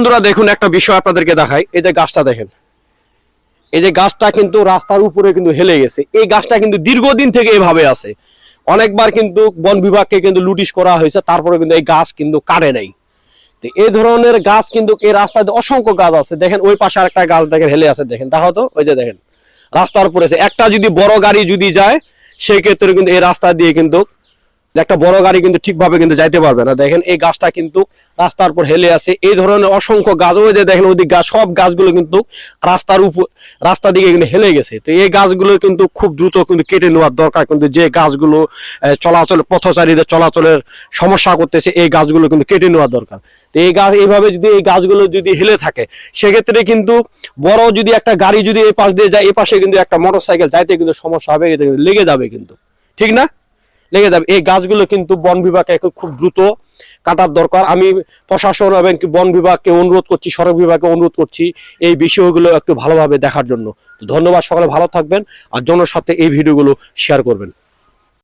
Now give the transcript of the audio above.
বন্ধুরা দেখুন একটা বিষয় আপনাদেরকে দেখাই, এই যে গাছটা দেখেন, এই যে গাছটা কিন্তু রাস্তার উপরে কিন্তু হেলে গেছে। এই গাছটা কিন্তু দীর্ঘদিন থেকে এভাবে আছে। অনেকবার কিন্তু বন বিভাগকে কিন্তু নোটিশ করা হয়েছে, তারপরে কিন্তু এই গাছ কিন্তু কাটে নাই। তো এই ধরনের গাছ কিন্তু এই রাস্তায় অসংখ্য গাছ আছে। দেখেন ওই পাশে আরেকটা গাছ দেখেন হেলে আছে, দেখেন দেখো তো, ওই যে দেখেন রাস্তার উপরে একটা যদি বড় গাড়ি যদি যায় সেই ক্ষেত্রে কিন্তু এই রাস্তা দিয়ে কিন্তু একটা বড় গাড়ি কিন্তু ঠিকভাবে কিন্তু যাইতে পারবে না। দেখেন এই গাছটা কিন্তু রাস্তার উপর হেলে আছে। এই ধরনের অসংখ্য গাছ, ওই যে দেখেন ওই গাছ, সব গাছগুলো কিন্তু রাস্তার উপর, রাস্তা দিকে কিন্তু হেলে গেছে। তো এই গাছগুলো কিন্তু খুব দ্রুত কিন্তু কেটে নেওয়ার দরকার। কিন্তু যে গাছগুলো চলাচল, পথচারীদের চলাচলের সমস্যা করতেছে, এই গাছগুলো কিন্তু কেটে নেওয়ার দরকার। তো এই গাছ এইভাবে যদি এই গাছগুলো যদি হেলে থাকে সেক্ষেত্রে কিন্তু বড় যদি একটা গাড়ি যদি এই পাশ দিয়ে যায়, এই পাশে কিন্তু একটা মোটরসাইকেল যাইতে কিন্তু সমস্যা হবে, লেগে যাবে কিন্তু, ঠিক না? লেগে যাবে। এই গাছগুলো কিন্তু বন বিভাগকে খুব দ্রুত কাটার দরকার। আমি প্রশাসন এবং বন বিভাগকে অনুরোধ করছি, সড়ক বিভাগকে অনুরোধ করছি এই বিষয়গুলো একটু ভালোভাবে দেখার জন্য। ধন্যবাদ, সকলে ভালো থাকবেন আর জনের সাথে এই ভিডিওগুলো শেয়ার করবেন।